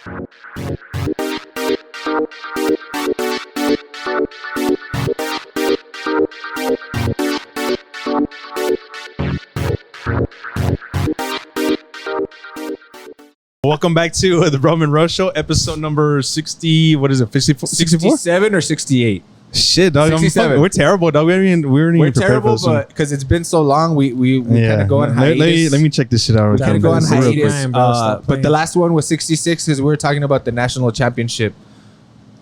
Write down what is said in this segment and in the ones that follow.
Welcome back to the Monroe Show, episode number 60. What is it? 64? 67 or 68? Shit, dog. 67. We're terrible, dog. We're terrible, but because it's been so long, we kind of go on hiatus. Let me check this shit out. We kind of go on hiatus. But But the last one was 66 because we were talking about the national championship.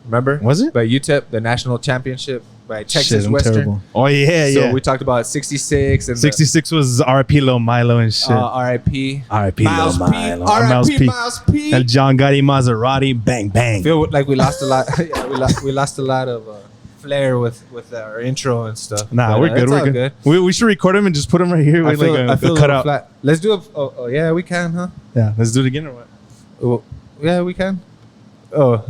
Remember? Was it? By UTEP, the national championship by Texas Shit, Western. terrible. Oh, yeah, So yeah. we talked about 66 and 66 was RIP Lil Milo and shit. RIP. RIP Miles Lil P. Milo. RIP Miles P. El John Gotti Maserati. Bang, bang. Feel like we lost a lot. Yeah, we lost a lot of flair with our intro and stuff. Nah, But, we're good. it's all We're good. We should record them and just put them right here. I feel a a cutout. flat. Let's do a. Oh, yeah, we can, huh? Yeah, let's do it again or what? Oh, yeah, we can. Oh,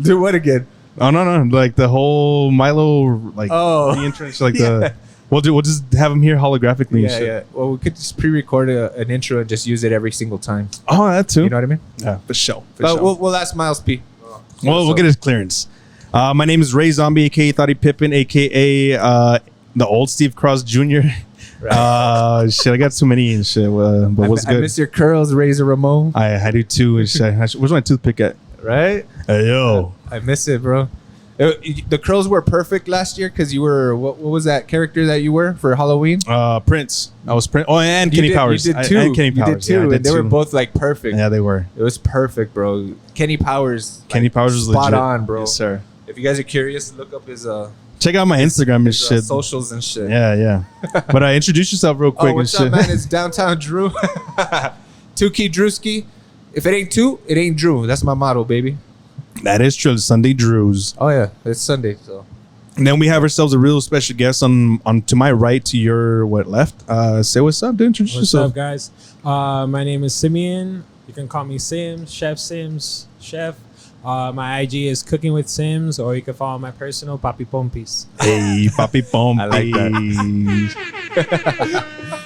do what again? Oh no, like the whole Milo the entrance, like the we'll just have him here holographically. Yeah, and shit. yeah. Well, we could just pre-record an intro and just use it every single time. Oh, that too. You know what I mean? Yeah, for sure. But we'll ask Miles P. We'll get his clearance. My name is Ray Zombie, aka Thotty Pippin, aka the old Steve Cross Jr. Right. Shit, I got too many and shit. But what's good? I miss your curls, Razor Ramon. I do too. And shit. Where's my toothpick at? Right? Hey, yo. I miss it, bro. The curls were perfect last year because you were what was that character that you were for Halloween? Prince. I was Prince. Oh, and Kenny Powers. You did too. And Kenny Powers. You did too. Yeah, I did and they were too. both like perfect. Yeah, they were. It was perfect, bro. Kenny Powers. Kenny Powers was spot legit. on, bro. Yes, sir. If you guys are curious, look up his check out my Instagram and shit. socials and shit. Yeah. But introduce yourself real quick. Oh, what's and up, shit. man? It's Downtown Drew. Two Key Drewski. If it ain't two, it ain't Drew. That's my motto, baby. That is true. Sunday Drews. Oh yeah, it's Sunday, so. And then we have ourselves a real special guest on to my right, to your left. Say what's up, dude. Introduce What's yourself. up, guys? My name is Simeon. You can call me Sims, Chef. My IG is Cooking with Sims, or you can follow my personal Papi Pompis. Hey, Papi Pompi. I like that.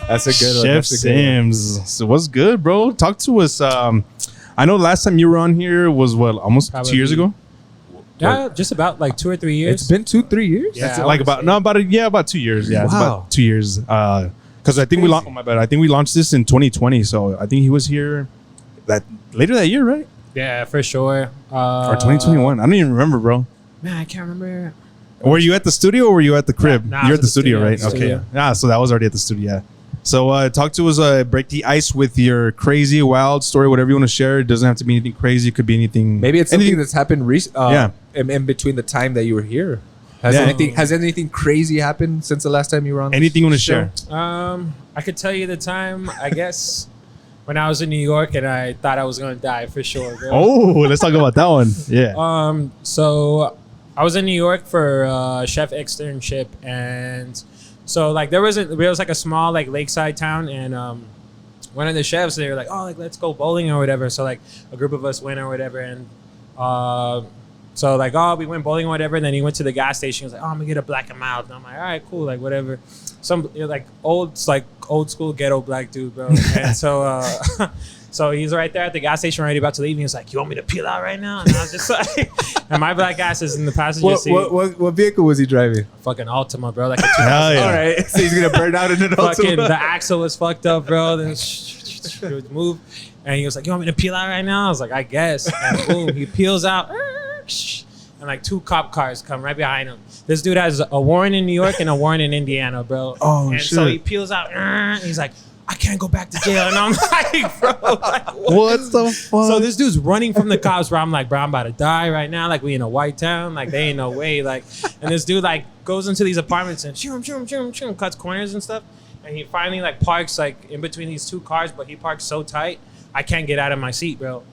That's a good one. Chef That's a good one. Sims. So what's good, bro? Talk to us. I know last time you were on here was almost Probably 2 years ago. Yeah, just about like 2 or 3 years. It's been 2-3 years. Yeah, That's I like wanna say. about 2 years. Yeah, it's Wow. about 2 years. Because I think we launched. Oh my bad. I think we launched this in 2020. So I think he was here later that year, right? Yeah, for sure. Or 2021. I don't even remember, bro. Man, I can't remember. Were you at the studio or were you at the crib? Nah, I You're was at the studio, right? the Okay. studio. Yeah, so that was already at the studio. Yeah. So talk to us, break the ice with your crazy, wild story, whatever you want to share. It doesn't have to be anything crazy. It could be anything. Maybe it's anything something that's happened Yeah. in between the time that you were here. Has Yeah. anything crazy happened since the last time you were on? Anything you want to show? share? I could tell you the time, I guess, when I was in New York and I thought I was gonna die for sure, bro. Oh, let's talk about that one. Yeah. So I was in New York for chef externship, and so like there was like a small like lakeside town, and one of the chefs, they were like, oh, like let's go bowling or whatever. So like a group of us went or whatever, and so like, oh, we went bowling or whatever, and then he went to the gas station. He was like, oh, I'm gonna get a black and mild. And I'm like, all right, cool, like whatever. Some like old school ghetto black dude, bro. And so so he's right there at the gas station, already about to leave. And he was like, you want me to peel out right now? And I was just like, and my black ass is in the passenger seat. What vehicle was he driving? Fucking Altima, bro. Like a Hell yeah. All right, so he's gonna burn out in an fucking Altima. the axle was fucked up, bro. Then it would move, and he was like, "You want me to peel out right now?" I was like, "I guess." And boom, he peels out, and like 2 cop cars come right behind him. This dude has a warrant in New York and a warrant in Indiana, bro. Oh, and shit. so he peels out, and he's like, "I can't go back to jail," and I'm like, "Bro, like, What the fuck? So this dude's running from the cops, bro. I'm like, bro, I'm about to die right now. Like, we in a white town. Like, they ain't no way. Like, and this dude, like, goes into these apartments and cuts corners and stuff. And he finally, like, parks, like, in between these 2 cars, but he parks so tight, I can't get out of my seat, bro.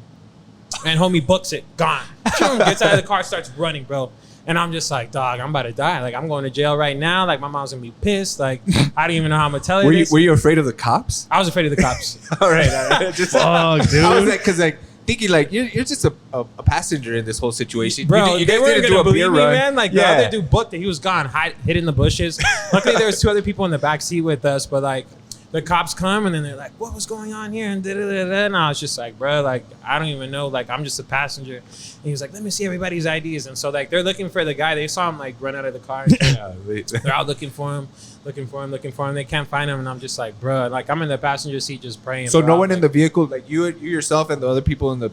And homie books it. Gone. Gets out of the car, starts running, bro. And I'm just like, dog, I'm about to die. Like, I'm going to jail right now. Like, my mom's going to be pissed. Like, I don't even know how I'm going to tell you this. Were you afraid of the cops? I was afraid of the cops. All right. Just, Fuck, dude. I was like, because like thinking like you're just a passenger in this whole situation, Bro, You they guys weren't didn't do gonna a believe beer me, run. man. Like the other dude booked it. He was gone, hid in the bushes. Luckily, there was 2 other people in the back seat with us. But like, the cops come and then they're like, what was going on here? And da-da-da-da. And I was just like, bro, like, I don't even know. Like, I'm just a passenger. And he was like, let me see everybody's IDs. And so, like, they're looking for the guy. They saw him, like, run out of the car. They're out looking for him. They can't find him. And I'm just like, bro, like, I'm in the passenger seat just praying. So bro. no one like, in the vehicle, like you yourself and the other people in the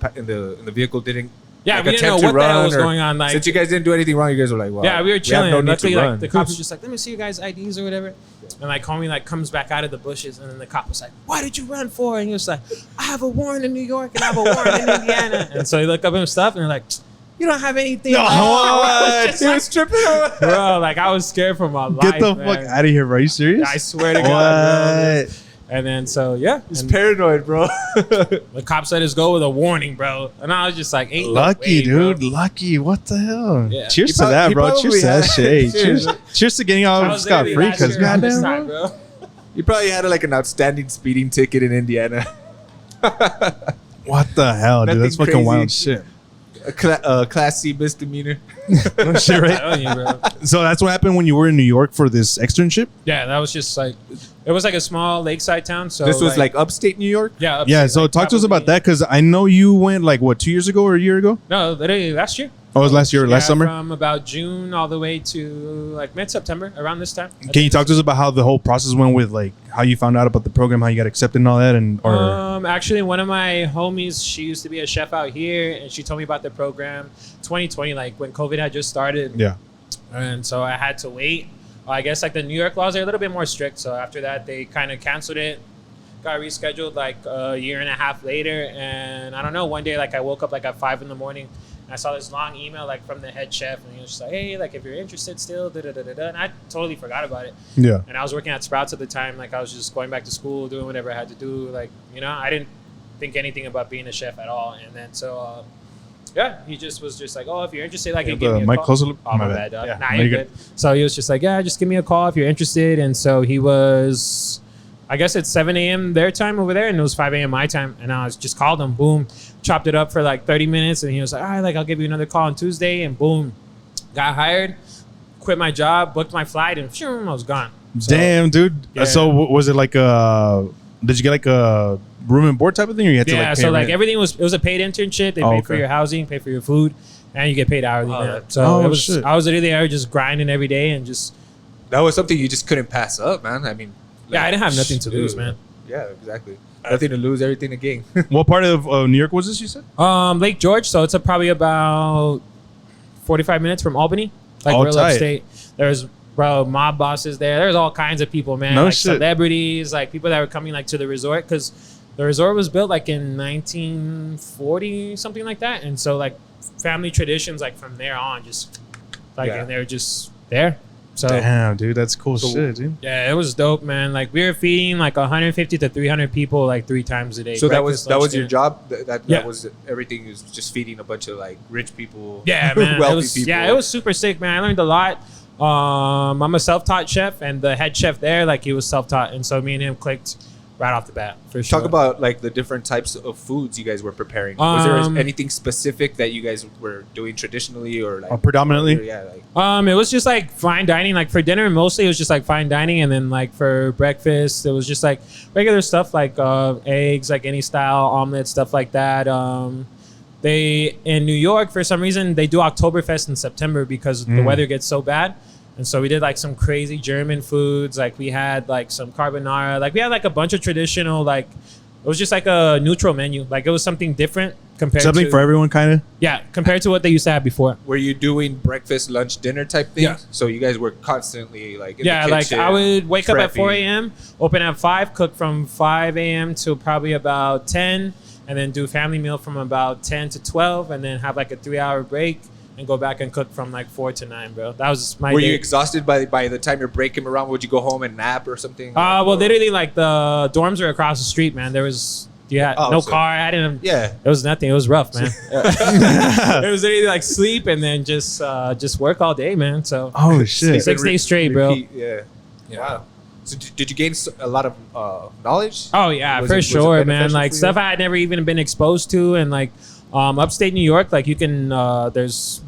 vehicle didn't. Yeah, like, we didn't know attempt to what the hell run, was or- going on. Like, Since you guys didn't do anything wrong, you guys were like, well, yeah, we were chilling. no And need to luckily, like, run. the cops were just like, let me see you guys' IDs or whatever. And like, homie like comes back out of the bushes, and then the cop was like, "Why did you run for?" And he was like, "I have a warrant in New York and I have a warrant in Indiana." And so he looked up his stuff, and they're like, "You don't have anything." No, what? He was tripping. Bro, like I was scared for my life. Get the man. fuck out of here, bro. Are you serious? I swear to God, bro. What? And then so yeah, He's and paranoid, bro. the cops let us go with a warning, bro. And I was just like, "Ain't no Lucky, way, dude. bro." Lucky. What the hell? Yeah. Cheers He to prob- that, he bro. Cheers probably to that had- shit. Hey, Cheers. cheers to getting I out was scot literally free. last Because year around this goddamn, time, bro. bro. You probably had like an outstanding speeding ticket in Indiana. What the hell, dude? Nothing That's fucking crazy. wild shit. A class C misdemeanor. No shit, I'm right? telling you, bro. So that's what happened when you were in New York for this externship? Yeah, that was just like, it was like a small lakeside town. So This was like upstate New York. yeah, Yeah, upstate, so like, talk to us about probably- that because I know you went like, what, 2 years ago or a year ago? No, literally last year. Oh, it was last year, last summer? From about June all the way to like mid-September, around this time. Can you talk to us about how the whole process went with like how you found out about the program, how you got accepted and all that? And or Actually, one of my homies, she used to be a chef out here, and she told me about the program 2020, like when COVID had just started. yeah. And so I had to wait. I guess like the New York laws are a little bit more strict. So after that, they kind of canceled it, got rescheduled like a year and a half later. And I don't know, one day like I woke up like at 5 a.m. and I saw this long email like from the head chef, and he was just like, "Hey, like if you're interested still, da da da da da." And I totally forgot about it. Yeah. And I was working at Sprouts at the time. Like I was just going back to school, doing whatever I had to do. Like, you know, I didn't think anything about being a chef at all. And then so, yeah, he just was just like, "Oh, if you're interested, like, Yeah, you give the me a mic call." closer. Oh, my bad, dog. Yeah, Nah, no, you're you're good. So he was just like, "Yeah, just give me a call if you're interested." And so he was, I guess it's 7 a.m. their time over there, and it was 5 a.m. my time. And I was just called him, boom, chopped it up for like 30 minutes. And he was like, "All right, like I'll give you another call on Tuesday." And boom, got hired, quit my job, booked my flight, and phew, I was gone. So, Damn, dude. Yeah. So was it like did you get like a room and board type of thing, or you had to yeah, like pay so like rent? everything it was a paid internship. They Oh, paid for okay. your housing, pay for your food, and you get paid hourly. Oh, man. that- So Oh, it was, shit. I was literally there just grinding every day and just, That was something you just couldn't pass up, man. I mean, yeah, I didn't have nothing to dude. lose, man. Yeah, exactly. Nothing to lose, everything to gain. What part of New York was this, you said? Lake George, so it's probably about 45 minutes from Albany, like Oh, real tight. upstate. There's mob bosses there. There's all kinds of people, man. No like shit. celebrities, like people that were coming like to the resort because the resort was built like in 1940, something like that. And so like family traditions, like from there on, just like Yeah. and they were just there. So Damn, dude, that's cool So- shit, dude. yeah, it was dope, man. Like we were feeding like 150 to 300 people like 3 times a day. So Breakfast, that lunch, was your dinner. job. That Yeah. was everything. Was just feeding a bunch of like rich people. Yeah, man. wealthy It was, people. yeah, it was super sick, man. I learned a lot. I'm a self-taught chef, and the head chef there, like he was self-taught, and so me and him clicked right off the bat for sure. Talk about like the different types of foods you guys were preparing. Was there Um, anything specific that you guys were doing traditionally or like Predominantly? Yeah, like It was just like fine dining. Like for dinner, mostly it was just like fine dining, and then like for breakfast, it was just like regular stuff like eggs, like any style omelet, stuff like that. They in New York for some reason they do Oktoberfest in September because the weather gets so bad. And so we did like some crazy German foods. Like we had like some carbonara. Like we had like a bunch of traditional like it was just like a neutral menu. Like it was something different compared Something to for everyone, kind of. yeah compared to what they used to have before. were you doing breakfast, lunch, dinner type things? Yeah. So you guys were constantly like in Yeah, the like kitchen, I would wake up at 4 prepping. a.m., open at 5, cook from 5 a.m. to probably about 10, and then do family meal from about 10 to 12, and then have like a 3-hour break and go back and cook from like 4 to 9, bro. That was my Were day. you exhausted by the time your break came around? Would you go home and nap or something? Well, literally, like the dorms were across the street, man. There was Oh, no so- car. I didn't. Yeah. It was nothing. It was rough, man. It was literally like sleep and then just work all day, man. So Oh shit. 6 days straight, bro. Repeat, yeah. Wow. So did you gain a lot of knowledge? Oh yeah, Was for it sure, man. beneficial Like for you? stuff I had never even been exposed to, and like upstate New York, like you can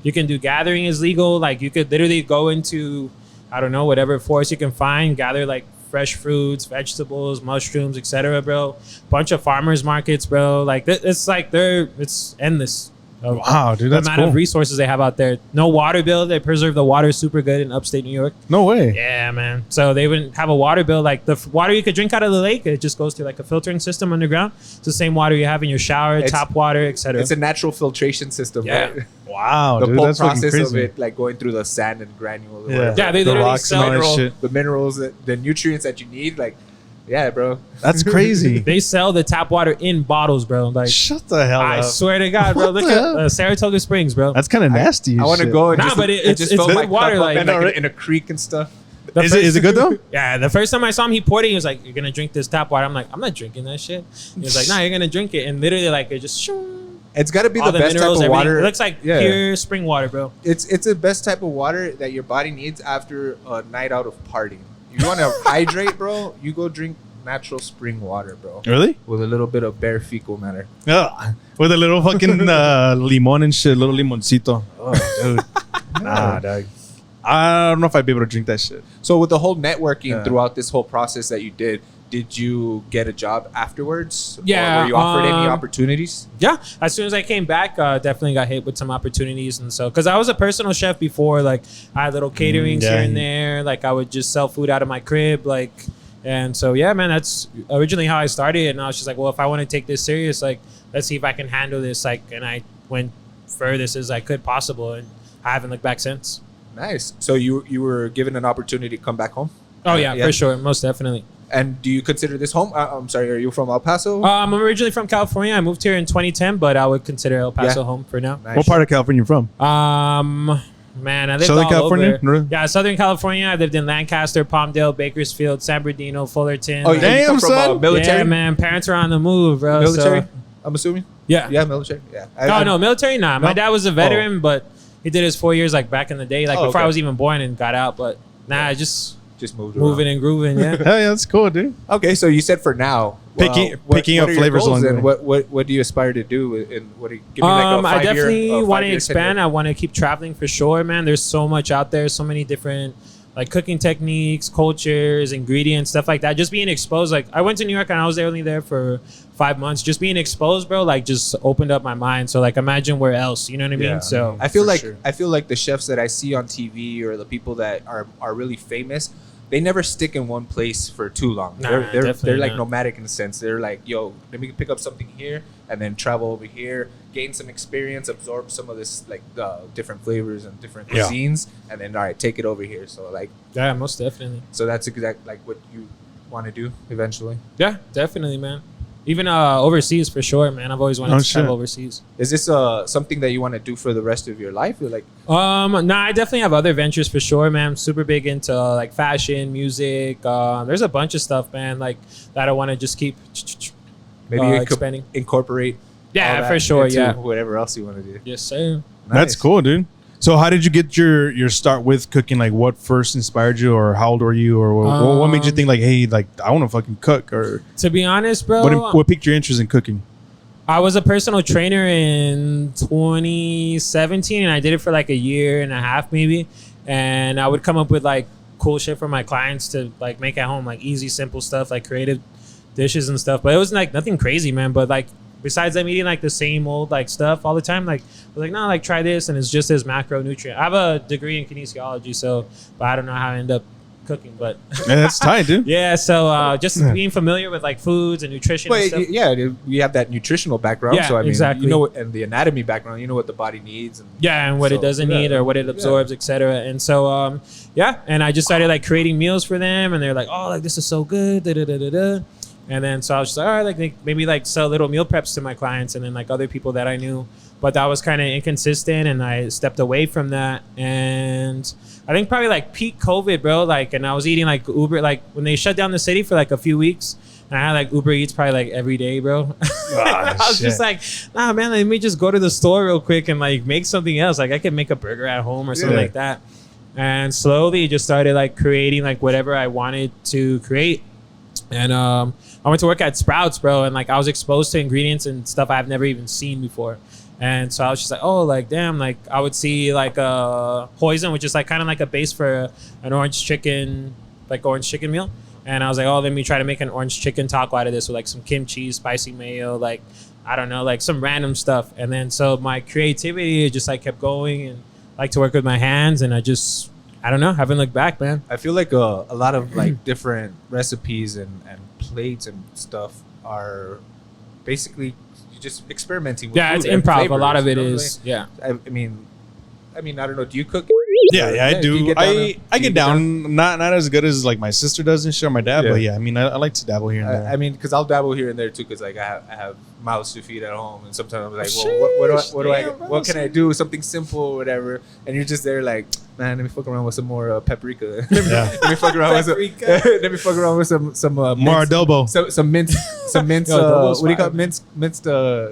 you can do gathering is legal. Like you could literally go into I don't know whatever forest you can find, gather like fresh fruits, vegetables, mushrooms, etc., bro. Bunch of farmers markets, bro. Like it's like it's endless. Wow, dude, The that's amount cool. of resources they have out there. No water bill. They preserve the water super good in upstate New York. No way. Yeah, man. So they wouldn't have a water bill. Like the water you could drink out of the lake, it just goes through like a filtering system underground. It's the same water you have in your shower, tap water, etc. It's a natural filtration system. Yeah. Right? Wow, The dude, whole that's fucking process of crazy. it, like going through the sand and granules. or Yeah. whatever. Yeah, they The literally rocks and sell all that Mineral- shit. the minerals, the nutrients that you need. Like, yeah, bro. That's crazy. They sell the tap water in bottles, bro. Like Shut the hell I up. swear to God, bro. Look What the at hell? Saratoga Springs, bro. That's kind of nasty. I want to shit. go and Nah, just, but and just fill it's my good water, cup up like- in, I know, right? in a creek and stuff. The Is it good though? Yeah, the first time I saw him, he poured it. He was like, "You're gonna drink this tap water." I'm like, "I'm not drinking that shit." He was like, "Nah, you're gonna drink it." And literally, like, it just It's got to be all the best type of everything. water. It looks like Yeah. pure spring water, bro. It's the best type of water that your body needs after a night out of partying. If you want to hydrate, bro, you go drink natural spring water, bro, Really? with a little bit of bare fecal matter. Yeah. With a little fucking limon and shit, little limoncito. Oh, dude. Nah, dog. I don't know if I'd be able to drink that shit. So with the whole networking Yeah. throughout this whole process that you did you get a job afterwards? Yeah, Or were you offered any um, opportunities? Yeah, as soon as I came back, definitely got hit with some opportunities, and so because I was a personal chef before, like I had little caterings yeah. here and there, like I would just sell food out of my crib, like, and so yeah, man, that's originally how I started, and I was just like, well, if I want to take this serious, like, let's see if I can handle this, like, and I went furthest as I could possible, and I haven't looked back since. Nice. So you were given an opportunity to come back home? Oh yeah, Yeah. for sure, most definitely. And do you consider this home? I'm sorry, are you from El Paso? I'm originally from California. I moved here in 2010, but I would consider El Paso Yeah. home for now. Nice. What part of California you from? Man, I lived Southern all California? over. No. Yeah, Southern California. I lived in Lancaster, Palmdale, Bakersfield, San Bernardino, Fullerton. Oh, Like, yeah, you Damn, come from son. military? Yeah, man. Parents are on the move, bro. Military? So, I'm assuming? yeah. Yeah, military. Yeah. Oh, no, military, nah. My No? dad was a veteran, but he did his 4 years, like, back in the day, like, Oh, before okay. I was even born and got out. But, nah, I just Just moved moving around. and grooving, yeah. Hell yeah, that's cool, dude. Okay, so you said for now. Picking up are your flavors goals along the and way. what do you aspire to do? And what do you give me like a I 5 year? definitely a 5 want to year, 10 expand. year? I want to keep traveling for sure, man. There's so much out there, so many different like cooking techniques, cultures, ingredients, stuff like that. Just being exposed. Like I went to New York and I was only there for 5 months. Just being exposed, bro, like just opened up my mind. So like imagine where else, you know what I mean? Yeah. So I feel For like sure. I feel like the chefs that I see on TV or the people that are really famous, they never stick in one place for too long. Nah, they're definitely like not. nomadic in a sense. They're like, yo, let me pick up something here and then travel over here, gain some experience, absorb some of this like different flavors and different Yeah. cuisines, and then all right, take it over here. So like, yeah, most definitely. so that's exact like what you want to do eventually. Yeah, definitely, man. Even overseas for sure, man. I've always wanted Oh, to shit. travel overseas. Is this something that you want to do for the rest of your life? Or like, Nah, I definitely have other ventures for sure, man. I'm super big into like fashion, music. There's a bunch of stuff, man, like that I want to just keep maybe you could expanding. incorporate. Yeah, all that for sure. into Yeah. whatever else you want to do. Yes, sir. That's Nice. cool, dude. So how did you get your start with cooking? Like what first inspired you, or how old were you, or what made you think like, hey, like I want to fucking cook, or To be honest, bro, what piqued your interest in cooking? I was a personal trainer in 2017, and I did it for like a year and a half, maybe. And I would come up with like cool shit for my clients to like make at home, like easy, simple stuff, like creative dishes and stuff. But it was like nothing crazy, man. But like besides them eating like the same old like stuff all the time, like I was like, no, like try this, and it's just as macronutrient. I have a degree in kinesiology, so but I don't know how I end up cooking, but Man, that's tight, dude. yeah. So just being familiar with like foods and nutrition. Well, and stuff. yeah, you have that nutritional background, Yeah, so I mean, exactly. you know, and the anatomy background, you know what the body needs, and Yeah, and what So, it doesn't yeah. need or what it absorbs, etc. And so, yeah, and I just started like creating meals for them, and they're like, "Oh, like this is so good." Da, da, da, da, da. And then so I was just like, all right, like maybe like sell little meal preps to my clients, and then like other people that I knew, but that was kind of inconsistent, and I stepped away from that. And I think probably like peak COVID, bro. Like, and I was eating like Uber, like when they shut down the city for like a few weeks. And I had like Uber Eats probably like every day, bro. I was shit. just like, nah, man, let me just go to the store real quick and like make something else. Like I could make a burger at home or something Yeah. like that. And slowly just started like creating like whatever I wanted to create. And I went to work at Sprouts, bro. And like I was exposed to ingredients and stuff I've never even seen before. And so I was just like, oh, like, damn, like I would see like hoisin, which is like kind of like a base for an orange chicken meal. And I was like, oh, let me try to make an orange chicken taco out of this with like some kimchi, spicy mayo, like, I don't know, like some random stuff. And then so my creativity just like kept going, and like to work with my hands. And I don't know, haven't looked back, man. I feel like a lot of like different recipes and plates and stuff are basically just experimenting with Yeah, food it's and improv. A flavors, lot of it you know? is, yeah. I mean, I don't know. Do you cook? Yeah, I do. you get down I get down, not as good as like my sister does and shit, or my dad, Yeah. but yeah, I mean, I like to dabble here and there. I mean, because I'll dabble here and there too, because like I have mouths to feed at home, and sometimes I'm like, well, Sheesh, what can I do? Something simple, or whatever. And you're just there like, man, let me fuck around with some more paprika. Let me fuck around with some. Let me fuck around with some More minced- adobo. some minced Yo, adobo's what do you call fire. it? Minced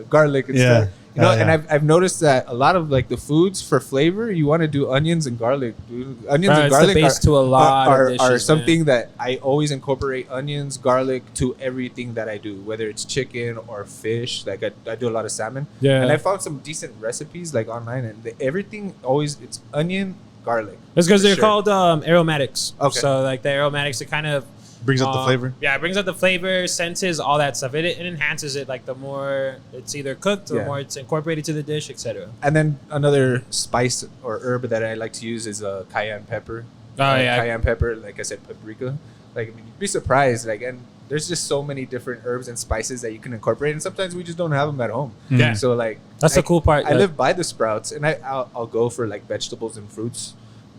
garlic and Yeah. stuff. You know, Yeah, and yeah. I've noticed that a lot of like the foods for flavor, you want to do onions and garlic. Dude. Onions and It's the garlic base to a lot of dishes, are man. something that I always incorporate onions, garlic to everything that I do, whether it's chicken or fish. Like I do a lot of salmon. Yeah. And I found some decent recipes like online, and everything always it's onion, garlic. It's because for they're sure. called aromatics. Okay. So like the aromatics, it kind of Brings up the flavor. Yeah, it brings out the flavor, senses, all that stuff. It enhances it. Like the more it's either cooked, or the Yeah. more it's incorporated to the dish, etc. And then another spice or herb that I like to use is cayenne pepper. Oh, yeah. Cayenne pepper, like I said, paprika. Like I mean, you'd be surprised. Like, and there's just so many different herbs and spices that you can incorporate, and sometimes we just don't have them at home. Yeah. So like That's the cool part. I live by the Sprouts, and I'll go for like vegetables and fruits.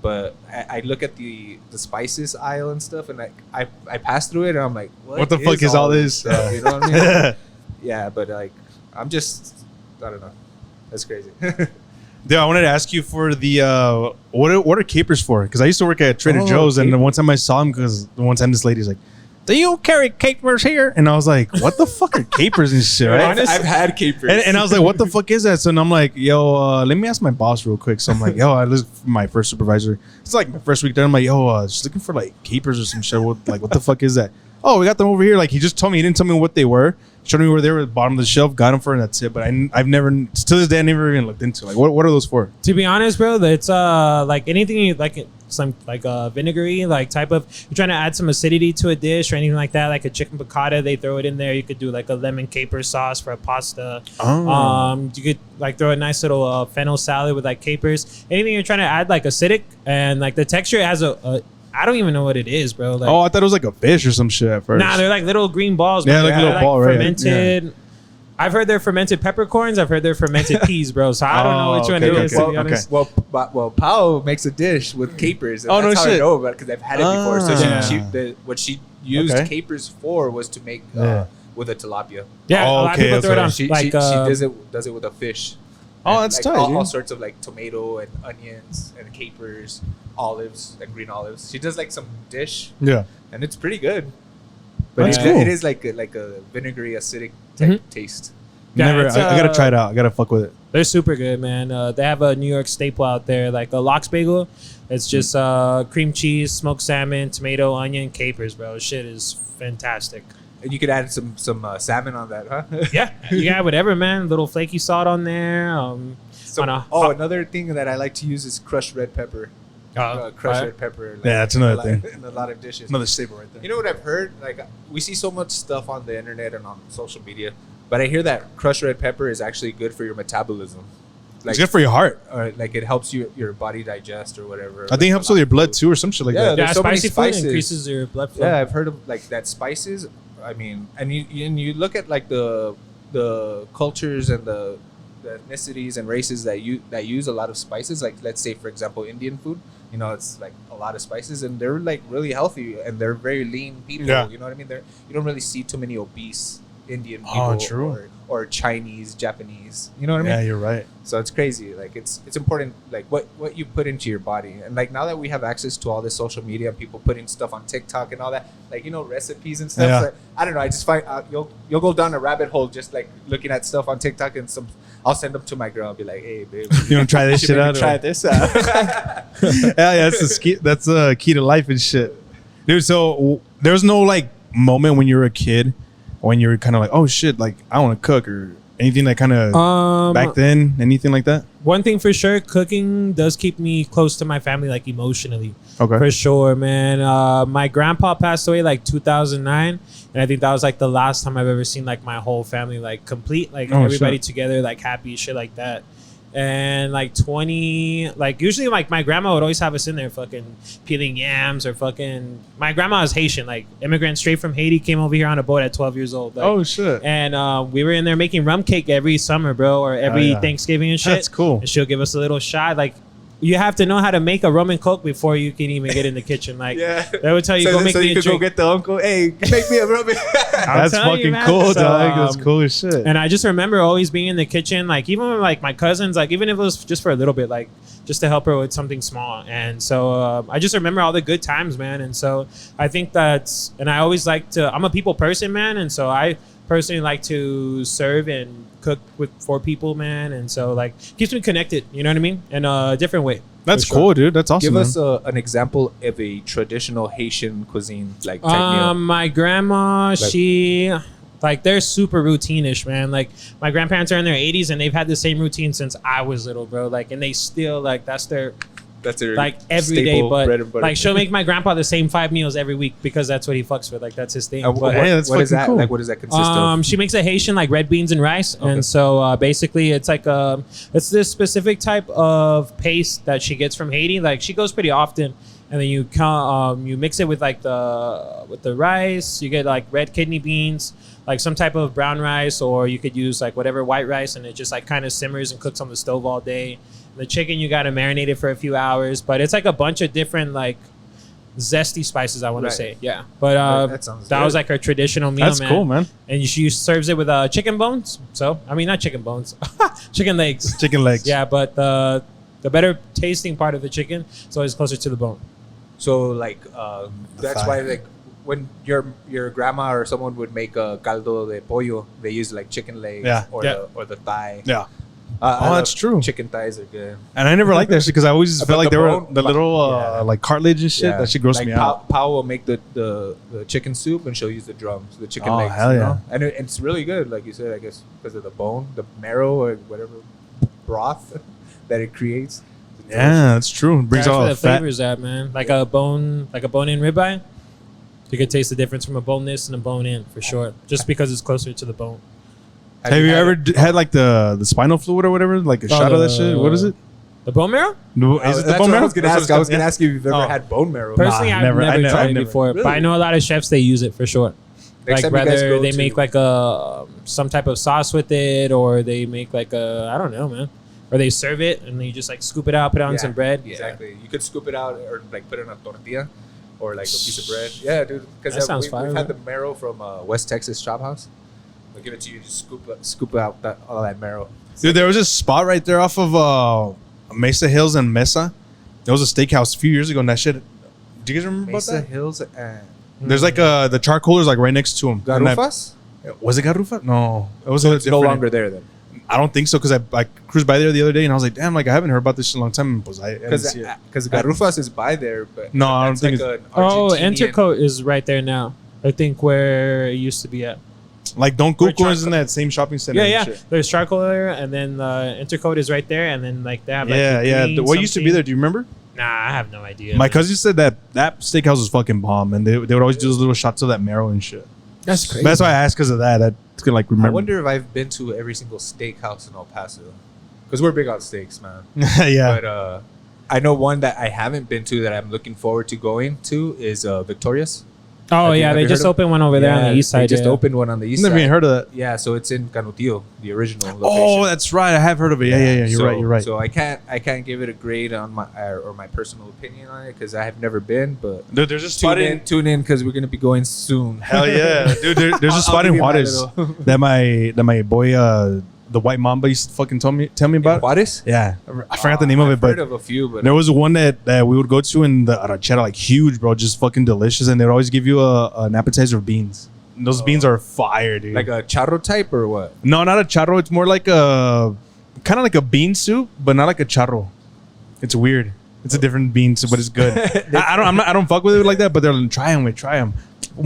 But I look at the spices aisle and stuff, and I pass through it, and I'm like, What the fuck is all this? stuff? You know what I mean? Yeah, but like, I don't know. That's crazy. Dude, I wanted to ask you for the what are capers for? Because I used to work at Trader Oh, Joe's, and capers. the one time I saw him, because the one time this lady's like, "Do you carry capers here?" And I was like, "What the fuck are capers and shit?" Right? I've had capers. And I was like, "What the fuck is that?" So I'm like, "Yo, let me ask my boss real quick." So I'm like, "Yo, I look for my first supervisor. It's like my first week there. I'm like, yo, just looking for like capers or some shit. What the fuck is that?" "Oh, we got them over here." Like he just told me. He didn't tell me what they were. Showed me where they were at the bottom of the shelf. Got them for, and that's it. But I've never, to this day, I never even looked into it. Like what are those for? To be honest, bro, it's like anything you like, some like vinegary like type of. You're trying to add some acidity to a dish or anything like that, like a chicken piccata. They throw it in there. You could do like a lemon caper sauce for a pasta. Oh. You could like throw a nice little fennel salad with like capers. Anything you're trying to add like acidic, and like the texture has a I don't even know what it is, bro. Like, Oh, I thought it was like a fish or some shit at first. nah, they're like little green balls. Yeah, bro. like a They're, little ball, right? Fermented. I've heard they're fermented peppercorns. I've heard they're fermented peas, bro. So I don't know which one okay, it is, okay, to be honest. Well, Pao makes a dish with capers. And Oh, no that's how shit. I know about it, because I've had it before. So Yeah. what she used Okay. capers for was to make Yeah. with a tilapia. Yeah, Oh, a lot of okay, people throw it okay. on She like does it with a fish. Oh, And, that's like, tight, all dude. sorts of like tomato and onions and capers, olives and green olives. She does like some dish, Yeah. and it's pretty good. But That's it, cool. it is like a vinegary acidic type taste. Yeah, Never. it's, I gotta try it out. I gotta fuck with it. They're super good, man. They have a New York staple out there, like a lox bagel. It's just cream cheese, smoked salmon, tomato, onion, capers, bro. Shit is fantastic. And you could add some salmon on that, huh? Yeah, you got whatever, man. Little flaky salt on there. So, on a another thing that I like to use is crushed red pepper. Crushed red pepper. Like, Yeah, that's another in a lot- thing. In a lot of dishes. Another staple right there. You know what I've heard? Like, we see so much stuff on the internet and on social media, but I hear that crushed red pepper is actually good for your metabolism. Like, It's good for your heart. or like it helps your body digest or whatever. I think it helps with your blood too, or some shit like Yeah, that. there's yeah, so many spicy food spices. increases your blood flow. Yeah, I've heard of like that spices. I mean, and you look at like the cultures and the ethnicities and races that use a lot of spices. Like, let's say for example, Indian food. You know, it's like a lot of spices, and they're like really healthy, and they're very lean people. Yeah. You know what I mean? You don't really see too many obese Indian people Oh, true. or Chinese, Japanese. You know what I mean? Yeah, you're right. So it's crazy. Like it's important, like what you put into your body. And like now that we have access to all this social media and people putting stuff on TikTok and all that, like, you know, recipes and stuff. Yeah. Like, I don't know. I just find you'll go down a rabbit hole just like looking at stuff on TikTok, and I'll send them to my girl and be like, hey babe, You want to try this should shit maybe out? try or- this out. Yeah, that's a key to life and shit, dude. So there's no like moment when you were a kid when you were kind of like, oh shit, like I want to cook, or Anything that kind of back then, anything like that? One thing for sure, cooking does keep me close to my family, like emotionally. Okay. For sure, man. My grandpa passed away like 2009, and I think that was like the last time I've ever seen like my whole family like complete, like everybody together, like happy, shit like that. And like 20, like usually like my grandma would always have us in there fucking peeling yams or fucking. My grandma is Haitian, like immigrant straight from Haiti, came over here on a boat at 12 years old. Like, Oh shit. and we were in there making rum cake every summer, bro, or every Thanksgiving and shit. That's cool. And she'll give us a little shot. Like, you have to know how to make a rum and coke before you can even get in the kitchen. Like, they would tell you, go make me a drink. Go get the uncle. Hey, make me a rum. That's fucking cool, dog. That's cool as shit. And I just remember always being in the kitchen, like even with like my cousins, like even if it was just for a little bit, like just to help her with something small. And so I just remember all the good times, man. And so I think that's, and I always like to, I'm a people person, man. And so I personally like to serve and cook for people, man. And so like keeps me connected, you know what I mean? In a different way. That's cool, dude. That's awesome. Give us an example of a traditional Haitian cuisine, like type meal. My grandma, she like they're super routine-ish, man. Like my grandparents are in their 80s and they've had the same routine since I was little, bro. Like, and they still like that's their like every day, but like she'll make my grandpa the same 5 meals every week because that's what he fucks with. Like that's his thing. What is that? Cool. Like what does that consist of? She makes a Haitian like red beans and rice, and so basically it's like it's this specific type of paste that she gets from Haiti. Like she goes pretty often, and then you you mix it with like the rice. You get like red kidney beans, like some type of brown rice, or you could use like whatever white rice, and it just like kind of simmers and cooks on the stove all day. The chicken, you got to marinate it for a few hours, but it's like a bunch of different like zesty spices, I want to say. Yeah. But that was like her traditional meal, That's cool, man. And she serves it with chicken bones. So, I mean, not chicken bones, chicken legs. Chicken legs. Yeah, but the better tasting part of the chicken is always closer to the bone. So, like, that's why, like, when your grandma or someone would make a caldo de pollo, they use like chicken legs or the thigh. Yeah. That's true. Chicken thighs are good. And I never liked that shit because I always just felt like they were the little like cartilage and shit. That shit grossed me out. Pao will make the chicken soup and she'll use the drums, the chicken legs. Hell yeah. You know? And it's really good, like you said, I guess, because of the bone, the marrow or whatever broth that it creates. Yeah, that's true. It brings all the flavors out, man. Like a bone-in ribeye. You could taste the difference from a boneless and a bone-in for sure, just because it's closer to the bone. Have you ever had like the spinal fluid or whatever, like a shot of that shit? What is it? The bone marrow? No, is it the bone marrow? I was gonna ask you if you've ever had bone marrow. Personally, I've never tried it before, really? But I know a lot of chefs they use it for sure. Like whether they make like some type of sauce with it, or they make like I don't know, man. Or they serve it and you just like scoop it out, put it on some bread. Exactly. You could scoop it out or like put it on a tortilla or like a piece of bread. Yeah, dude. Because we've had the marrow from West Texas Chop House. They'll give it to you, just scoop out all that marrow. Dude, there was a spot right there off of Mesa Hills and Mesa. There was a steakhouse a few years ago, and that shit. Do you guys remember Mesa about that? Hills and there's like the charcoaler's like right next to him. Garufas? Was it Garufa? No, it was so it's no longer there then. I don't think so because I cruised by there the other day and I was like, damn, like I haven't heard about this shit in a long time. Because Garufas is by there, but no, I don't think like it's. Intercote is right there now. I think where it used to be at. Like Don Cuco is in that same shopping center. Yeah. There's charcoaler, and then Intercote is right there, and then like they have like what used to be there? Do you remember? Nah, I have no idea. My cousin said that steakhouse was fucking bomb, and they would always do those little shots of that marrow and shit. That's crazy. But that's why I asked because of that. That's gonna like remember. I wonder if I've been to every single steakhouse in El Paso, because we're big on steaks, man. Yeah. But I know one that I haven't been to that I'm looking forward to going to is Victoria's. Oh yeah, they just opened one over there on the east side. They just opened one on the east side. Never even heard of that. Yeah, so it's in Canutillo, the original location. Oh, that's right. I have heard of it. Yeah. You're right. So I can't give it a grade on my personal opinion on it because I have never been. But dude, there's a spot tune in because we're gonna be going soon. Hell yeah, dude. There's a spot in Juarez that my boy the White Mamba used to fucking tell me about. Juarez? Yeah, I forgot the name of it, but I've heard of a few. But there was one that we would go to in the arrachera, like huge, bro, just fucking delicious, and they'd always give you an appetizer of beans. And those beans are fire, dude. Like a charro type or what? No, not a charro. It's more like a kind of like a bean soup, but not like a charro. It's weird. It's a different bean soup, but it's good. I don't fuck with it like that, but they're like, try them.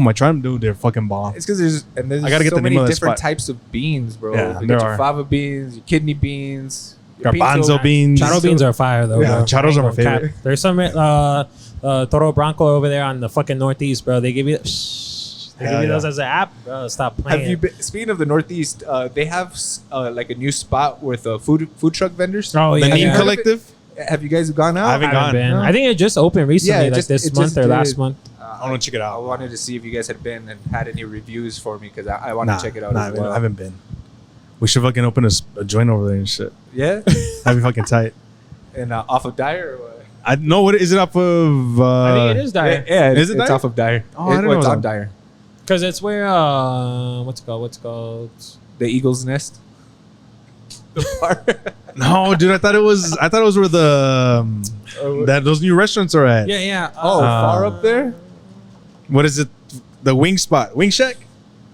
I try them, dude. They're fucking bomb. It's because there's I gotta get so the name many of the different spot. types of beans, bro. Yeah, You there got your are. fava beans, your kidney beans, your Garbanzo beans. Charo beans are fire though. Yeah, bro. charos are my I ain't gonna favorite. cap. There's some Toro Blanco over there on the fucking northeast, bro. They give you. They give you those as an app, bro. Stop playing. Have you been, speaking of the Northeast, they have like a new spot with food truck vendors. Oh The yeah, Neem yeah. Collective. Have you guys gone out? I haven't I haven't gone. been. No? I think it just opened recently, Yeah, like this it month just or did. last month. I want to check it I out. wanted to see if you guys had been and had any reviews for me because I want Nah, to check it out nah, as well. I haven't been. We should fucking open a joint over there and shit. Yeah, That'd be fucking tight. and off of Dyer or what? I know what is it off of? I think it is Dyer. Yeah, Is it it's Dyer? off of Dyer. Oh, I didn't know it it's was on on- Dyer. Because it's where what's it called? The Eagle's Nest. The bar. No, dude. I thought it was where the that those new restaurants are at. Yeah, yeah. Oh, far up there. What is it? The wing spot, wing shack.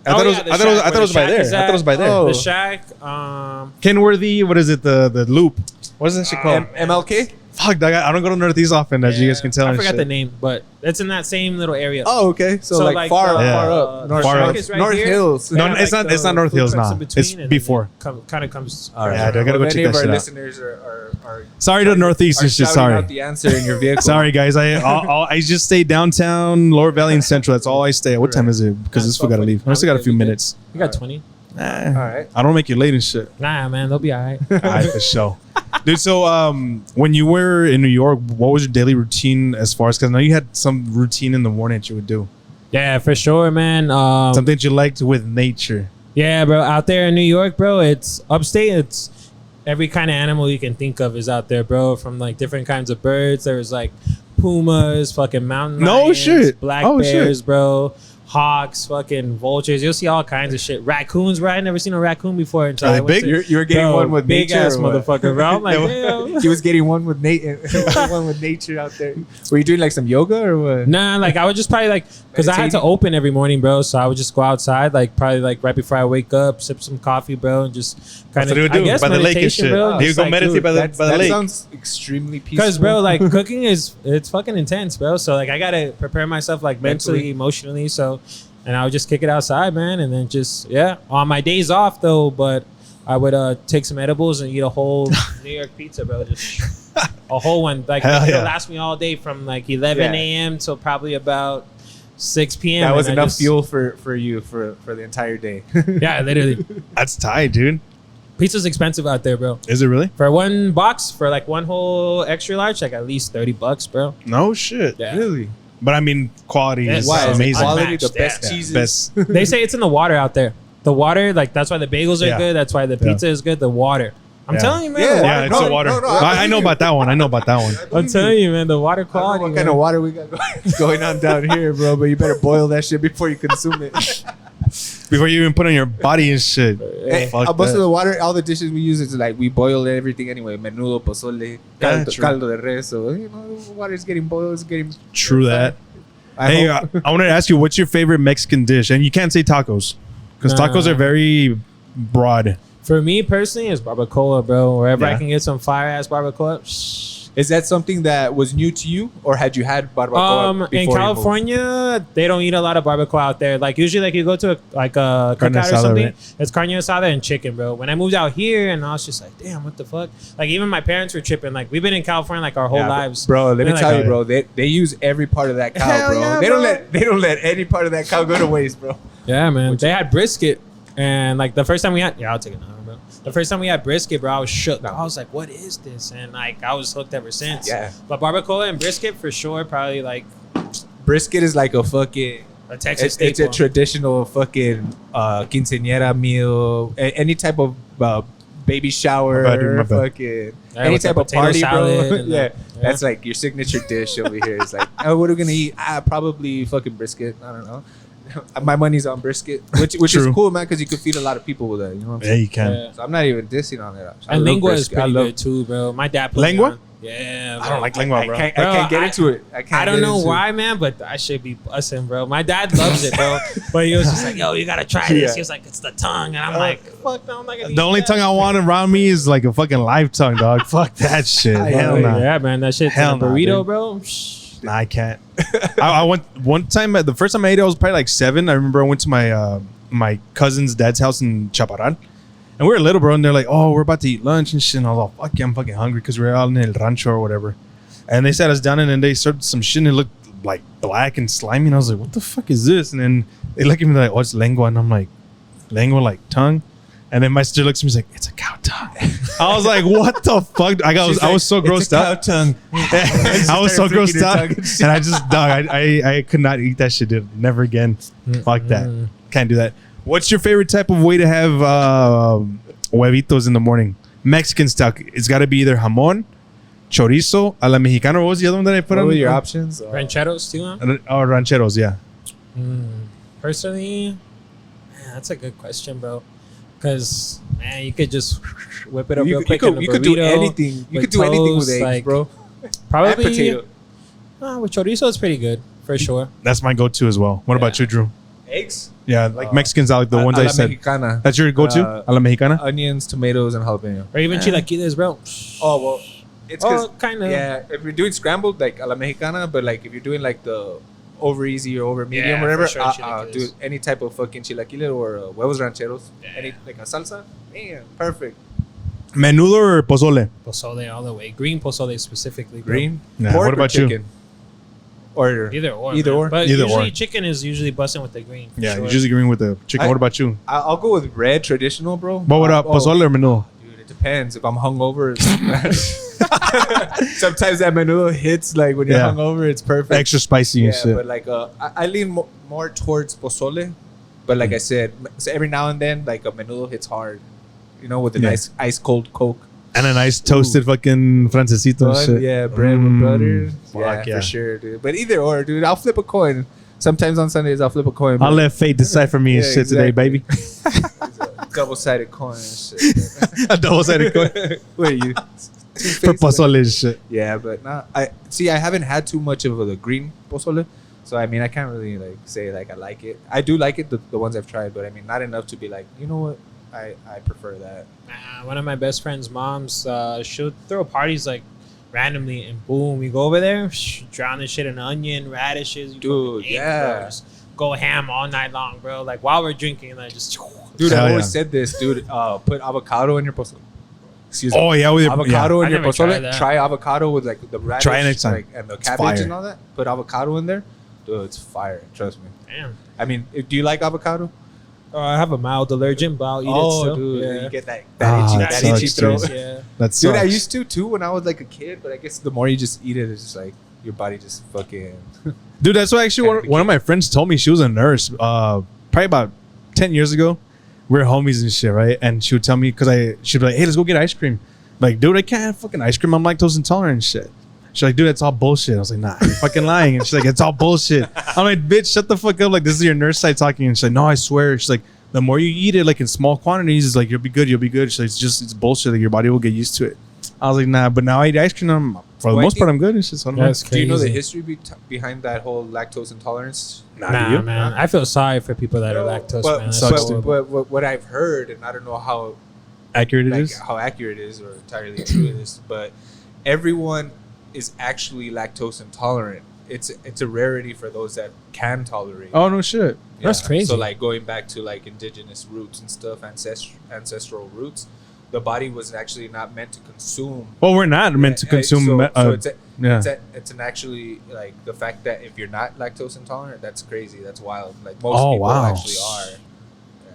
I thought it was. the I thought it was. I shack thought it was by where the there. shack I thought it was by there. Oh. The Shack. Kenworthy. What is it? The loop. What is that shit called? MLK. Fuck, dog, I don't go to Northeast often, as you guys can tell. I and forgot shit. the name, but it's in that same little area. Oh, okay. So, like far, Yeah. far up. North, Far North, up. Is right North here. Hills. No, Yeah, it's not. the It's not North food Hills. trucks Nah, in between, it's and then before. Kind of comes. All right. Yeah, dude, I gotta go If check any of that our shit out. listeners are Sorry to Northeast and shit. shouting Sorry. out the answer in your vehicle. Sorry, guys. I just stay downtown, Lower Valley, and Central. That's all I stay. What time is it? Because this fool gotta leave. I still got a few minutes. We got 20. All right. I don't make you late and shit. Nah, man, they'll be all right. All right, for sure. Dude, so when you were in New York, what was your daily routine as far as, because I know you had some routine in the morning that you would do. Yeah, for sure, man. Something that you liked with nature. Yeah, bro. Out there in New York, bro, it's upstate. It's every kind of animal you can think of is out there, bro. From like different kinds of birds. There's like pumas, fucking mountain No lions, shit. black Oh, shit. bears, bro. Hawks, fucking vultures. You'll see all kinds of shit. Raccoons, bro. I never seen a raccoon before until Are I they went big? to- You were getting Bro, one with big nature. ass or what? motherfucker, bro. I'm like, damn. He was getting one with one with nature out there. Were you doing like some yoga or what? Nah, like I would just probably like because I had to open every morning, bro. So I would just go outside, like probably like right before I wake up, sip some coffee, bro, and just kind That's of what he would do, I guess by the lake and meditation, shit. bro. He Just would go like, meditate dude, by the That lake. sounds extremely peaceful. because bro, like cooking it's fucking intense, bro. So like I gotta prepare myself like mentally, emotionally. So, and I would just kick it outside, man, and then just on my days off though, but I would take some edibles and eat a whole New York pizza, bro. Just a whole one, like Hell it'll yeah. last me all day from like 11 a.m. till probably about 6 p.m. that was and I enough just- fuel for you for the entire day. Yeah, literally. That's tight, dude. Pizza's expensive out there, bro. Is it really? For one box, for like one whole extra large, like at least $30, bro. No shit. Yeah. Really? But I mean, quality is Why? Is it amazing. Quality, Unmatched, the best yeah. cheeses. Best. They say it's in the water out there. The water, like that's why the bagels are Yeah. good. That's why the pizza is good. The water. I'm Yeah. telling you, man. Yeah. The water Yeah, it's quality. the water. no, I know about that one. I know about that one. I'm telling you, man. The water I don't quality. know what man. kind of water we got going on down here, bro. But you better boil that shit before you consume it. Before you even put on your body and shit. Hey, Fuck most that. of the water, all the dishes we use is like we boil everything anyway. Menudo, pozole, Yeah, caldo, true. caldo de res. So you know, the water is getting boiled. It's getting. True that. I Hey, hope- I wanted to ask you, what's your favorite Mexican dish? And you can't say tacos, because Nah. tacos are very broad. For me personally, it's barbacoa, bro. Wherever I Yeah. can get some fire ass barbacoa. Shh. is that something that was new to you, or had you had barbacoa before In you California, they don't eat a lot of barbacoa out there. Like usually, like you go to a Carne cookout or asada, something, right? it's carne asada and chicken, bro. When I moved out here, and I was just like, damn, what the fuck? Like even my parents were tripping. Like we've been in California like our whole Yeah, lives, bro? Let me They're tell like, you, bro. They use every part of that cow, Hell bro. yeah, they bro. don't let any part of that cow go to waste, bro. Yeah, man. They had brisket, and like the first time we had, I'll take another, bro. The first time we had brisket, bro, I was shook. I was like, what is this? And like I was hooked ever since. Yeah. But barbacoa and brisket for sure, probably like Brisket is like a fucking. a Texas It's a staple. traditional fucking quinceañera meal. Any type of baby shower, My bad, dude, my bad. fucking Yeah, any with the type of potato party, salad bro. and Yeah, the- yeah. that's like your signature dish over here. It's like, oh, what are we gonna eat? Probably fucking brisket. I don't know. My money's on brisket, which is True. cool, man, because you could feed a lot of people with that. You know what I'm Yeah, saying? you can. Yeah. So I'm not even dissing on it. I And love lingua is brisket. I pretty love- good too, bro. My dad put me Lingua? on. Yeah, I bro. don't like lingua, bro. I Bro, can't get I- into it. I can't. I don't get know into why, it. man, but I should be busting, bro. My dad loves it, bro. But he was just like, yo, you gotta try this. Yeah. He was like, it's the tongue. And I'm like, fuck no, I'm not gonna eat The only that. tongue I want around me is like a fucking live tongue, dog. Fuck that shit. Hell no. Yeah, man, that shit's Hell in a nah, burrito, dude. bro. Shh. Nah, I can't. I went one time. The first time I ate it, I was probably like 7. I remember I went to my cousin's dad's house in Chaparral. And we were little, bro. And they're like, oh, we're about to eat lunch and shit. And I was like, fuck yeah, I'm fucking hungry because we're out in El Rancho or whatever. And they sat us down and then they served some shit and it looked like black and slimy. And I was like, what the fuck is this? And then they look at me like, oh, it's lengua. And I'm like, lengua, like tongue? And then my sister looks at me, she's like, it's a cow tongue. I was like, what the fuck? I was so grossed out. Tongue. I was so grossed out. And I just, dog, I could not eat that shit, dude. Never again. Fuck that. Can't do that. What's your favorite type of way to have huevitos in the morning? Mexican style. It's got to be either jamon, chorizo, a la mexicana. What was the other one that I put What on? were your options? Rancheros too, huh? Oh, rancheros, yeah. Personally, man, that's a good question, bro. Because, man, you could just whip it up real quick. You could do anything. You could do anything with eggs, like, bro. Probably. And potato. With chorizo, it's pretty good, for sure. That's my go-to as well. What about you, Drew? Eggs? Yeah, like Mexicans, like the ones a I la said. Mexicana. That's your go-to? A la mexicana? Onions, tomatoes, and jalapeno. Or even chilaquiles, bro. Oh, well. It's because, kind of. yeah, if you're doing scrambled, like a la Mexicana, but like if you're doing like the over easy or over medium, Yeah, whatever, for sure, dude, any type of fucking chilaquile or huevos rancheros, Yeah. any like a salsa, man, perfect. Menudo or pozole? Pozole all the way. Green pozole specifically, bro. Green, Nah, pork what about or you? chicken? Or Either or. Either man. or. But Either usually or. chicken is usually busting with the green. For Yeah, sure. you're usually agreeing with the chicken. What about you? I'll go with red traditional, bro. But what up, pozole or menudo? Dude, it depends. If I'm hungover, sometimes that menudo hits like when you're Yeah. hungover, it's perfect. Extra spicy and Yeah, shit. but like I lean more towards pozole, but like I said, so every now and then like a menudo hits hard, you know, with a Yeah. nice ice cold Coke. And a nice toasted fucking francesito and Bun, shit. yeah, bread with butter. Fuck Yeah, for sure, dude. But either or, dude, I'll flip a coin. Sometimes on Sundays I'll flip a coin. I'll let fate decide for me and Yeah, shit today, exactly. baby. It's a double-sided coin and shit. A double-sided coin What are you? for pozole and shit. Yeah, but nah, I haven't had too much of the green pozole, so I mean I can't really like say like I like it. I do like it, the ones I've tried, but I mean not enough to be like, you know what, I prefer that. One of my best friend's moms, she'll throw parties like randomly, and boom, we go over there, drown this shit in onion, radishes, Dude, fucking yeah. bro, just go ham all night long, bro. Like while we're drinking, like just. Dude, Hell I've always yeah. said this, dude. Put avocado in your pozole. Excuse me. Oh, yeah. With your, Avocado I in your never tried pozole. that. Try avocado with like the radish, Try it next time. like, and the It's cabbage fire. and all that. Put avocado in there, dude. It's fire. Trust me. Damn. I mean, do you like avocado? I have a mild allergen, but I'll eat it still. dude, Yeah. you get that Ah, itchy, that that itchy sucks, throat. dude. Yeah. That's Dude, I used to too when I was like a kid, but I guess the more you just eat it, it's just like your body just fucking. Dude, that's what actually one of my friends told me. She was a nurse probably about 10 years ago. We were homies and shit, right? And she would tell me, because she'd be like, hey, let's go get ice cream. Like, dude, I can't have fucking ice cream. I'm lactose intolerant and shit. She's like, dude, that's all bullshit. I was like, nah, you're fucking lying. And she's like, it's all bullshit. I'm like, bitch, shut the fuck up. Like, this is your nurse side talking. And she's like, no, I swear. She's like, the more you eat it, like in small quantities, it's like, you'll be good. She's like, it's bullshit. Like, your body will get used to it. I was like, nah, but now I eat ice cream. For the Well, I most part, think- I'm good. It's just, I don't know. That's Do you know the crazy. history behind that whole lactose intolerance? Do Nah, you? man. I feel sorry for people that are lactose, but, man. That's sucks, horrible. dude. but what I've heard, and I don't know how Accurate it like is. how accurate it is or entirely true it is, but everyone is actually lactose intolerant. It's a rarity for those that can tolerate. Oh, no shit. That's crazy. So like going back to like indigenous roots and stuff, ancestral roots, the body was actually not meant to consume. Well, we're not meant to consume. So yeah. it's an actually like the fact that if you're not lactose intolerant, that's crazy. That's wild. Like most Oh, people wow. actually are.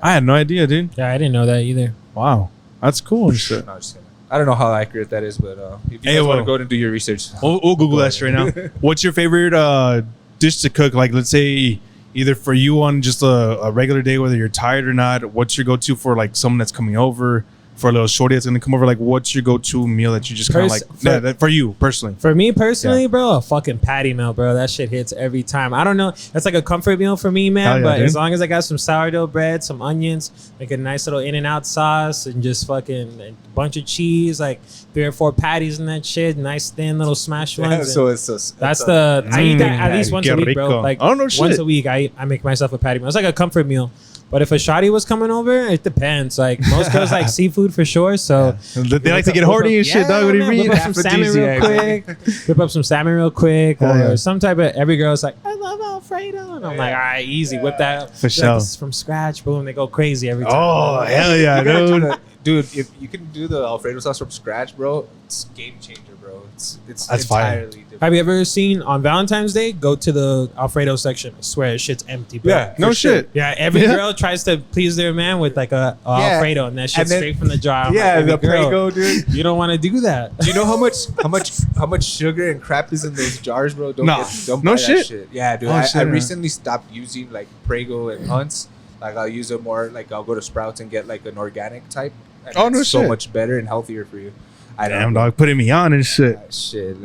I had no idea, dude. Yeah, I didn't know that either. Wow. That's cool and shit. No, just kidding. I don't know how accurate that is, but if you Hey, guys want well. to go and do your research, We'll Google Go that shit ahead. right now. What's your favorite dish to cook? Like, let's say either for you on just a regular day, whether you're tired or not. What's your go-to for like someone that's coming over? For a little shorty that's gonna come over, like what's your go-to meal that you just kind of like for you personally? For me personally, bro, a fucking patty meal, bro. That shit hits every time. I don't know. That's like a comfort meal for me, man. Hell yeah, but dude. as long as I got some sourdough bread, some onions, like a nice little In-N-Out sauce, and just fucking a bunch of cheese, like 3 or 4 patties in that shit, nice thin little smashed ones. yeah, and so it's that's the I eat that at least once Qué a week, bro. rico. Like Oh, no shit. once a week, I make myself a patty meal. It's like a comfort meal. But if a shawty was coming over, it depends. Like most girls like seafood for sure. So They like to get horny and shit, dog. What do you mean? Whip up some salmon real quick. Whip up some salmon real quick, or some type of. Every girl's like, I love Alfredo, and I'm like, all right, easy, whip that up. For sure. Like, this is from scratch, boom. They go crazy every time. Oh hell yeah, dude. Dude, if you can do the Alfredo sauce from scratch, bro, it's game changer, bro. It's That's fire. entirely different. Have you ever seen on Valentine's Day? Go to the Alfredo section. I swear, shit's empty, bro. Yeah, No for sure. shit. Yeah, every girl tries to please their man with like a Alfredo, and that shit's And then- straight from the jar. I'm Yeah, like, the baby girl, Prego, dude. you don't want to do that. Do you know how much sugar and crap is in those jars, bro? Don't Nah. don't No buy shit? that shit. Yeah, dude. Oh, I shit, man. recently stopped using like Prego and Hunts. Like I'll use it more. Like I'll go to Sprouts and get like an organic type. And Oh, no it's so shit. much better and healthier for you. I Damn, know. dog, putting me on and shit. Shit,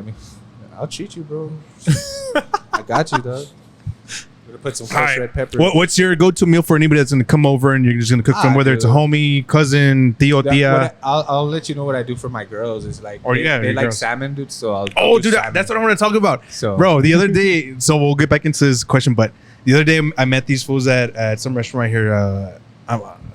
I'll treat you, bro. I got you, dog. Gonna put some fresh red pepper. What's your go-to meal for anybody that's gonna come over and you're just gonna cook for them, whether it's a dude. homie, cousin, tío, tía? I'll let you know what I do for my girls. Is like Or, they, yeah, they your like girls. salmon, dude. So I'll Oh, do dude, salmon. that's what I want to talk about. So- Bro, the other day, so we'll get back into this question, but the other day I met these fools at some restaurant right here.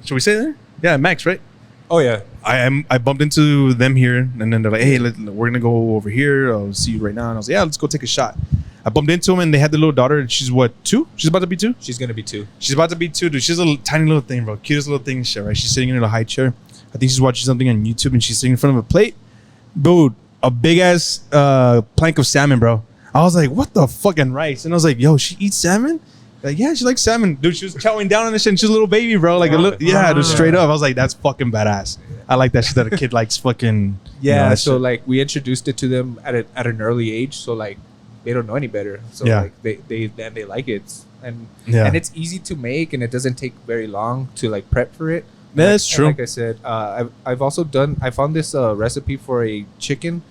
Should we say there? Yeah, Max, right? Oh yeah. I bumped into them here, and then they're like, "Hey, we're gonna go over here. I'll see you right now." And I was like, "Yeah, let's go take a shot." I bumped into them, and they had the little daughter. And she's what, 2? She's about to be 2. She's gonna be 2. She's about to be 2, dude. She's a tiny little thing, bro. Cutest little thing, and shit, right? She's sitting in a high chair. I think she's watching something on YouTube, and she's sitting in front of a plate, dude. A big ass plank of salmon, bro. I was like, "What the fucking rice?" And I was like, "Yo, she eats salmon?" Like, yeah, she likes salmon, dude. She was chowing down on this shit. And she's a little baby, bro. Like, a little, yeah, dude, straight up. I was like, "That's fucking badass." I like that shit that a kid likes fucking. Yeah, that so shit. like we introduced it to them at an early age, so like they don't know any better. So Yeah. like they like it, and Yeah. and it's easy to make, and it doesn't take very long to like prep for it. Yeah, that's And true. Like I said, I've also done. I found this recipe for a chicken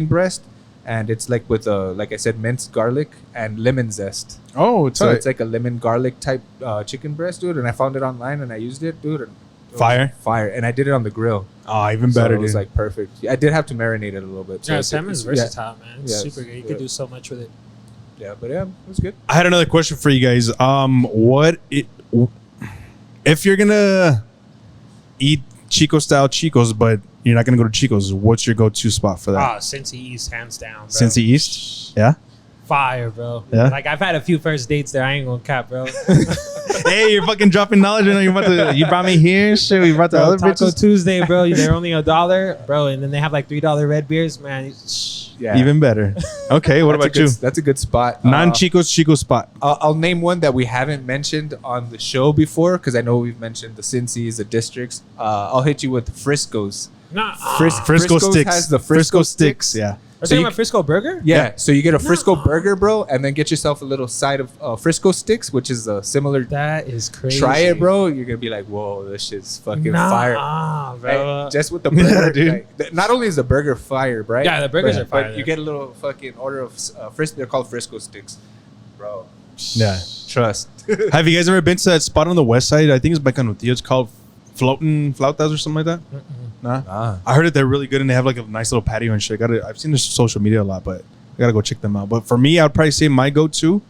breast, and it's like with like I said, minced garlic and lemon zest. Oh, it's So it's like a lemon garlic type chicken breast, dude. And I found it online, and I used it, dude. And it was fire, and I did it on the grill. oh, even So better, it was dude. like perfect. I did have to marinate it a little bit. Yeah, it's- salmon's it's- versatile, man. It's Yeah, super good. You yeah. can do so much with it. Yeah, but yeah, it was good. I had another question for you guys. If you're gonna eat Chico style Chicos, but you're not gonna go to Chico's, what's your go-to spot for that? Ah, Cincy East, hands down, bro. Cincy East, yeah. Fire, bro. Yeah? Like, I've had a few first dates there. I ain't gonna cap, bro. Hey, you're fucking dropping knowledge. You know, you brought me here. Shit, we brought the Bro, other Taco bitches. Tuesday, bro. They're only $1, bro. And then they have like $3 red beers, man. Yeah, Even better. Okay, what That's a about you? good- That's a good spot. Non-Chicos Chico spot. I'll name one that we haven't mentioned on the show before because I know we've mentioned the Cincy's, the districts. I'll hit you with Frisco's. Nah. Frisco Frisco's sticks. has the Frisco Frisco sticks. sticks. Yeah. Are So you you- talking about Frisco Burger? Yeah, so you get a Frisco burger, bro, and then get yourself a little side of Frisco sticks, which is a similar. That is crazy. Try it, bro. You're gonna be like, "Whoa, this shit's fucking fire!" bro. Right? Just with the Yeah, burger, dude. like, not only is the burger fire, right? Yeah, the burgers are fire But you there. get a little fucking order of Frisco. They're called Frisco sticks, bro. Yeah. Trust. Have you guys ever been to that spot on the west side? I think it's by Canutillo. It's called Floating Flautas or something like that. Nah. Ah. I heard that they're really good and they have like a nice little patio and shit. I've seen this social media a lot, but I gotta go check them out. But for me, I'd probably say my go-to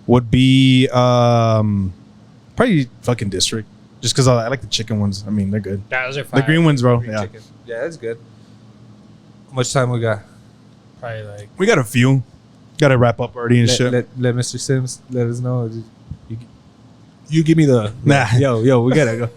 would be probably fucking District, just because I like the chicken ones. I mean, they're good. Yeah, those are fire. The green ones, bro. Green Yeah, chicken. Yeah, that's good. How much time we got? Probably like. we got a few. Got to wrap up already and shit. Let Mr. Sims let us know. You give me the Nah. Yo, we gotta go.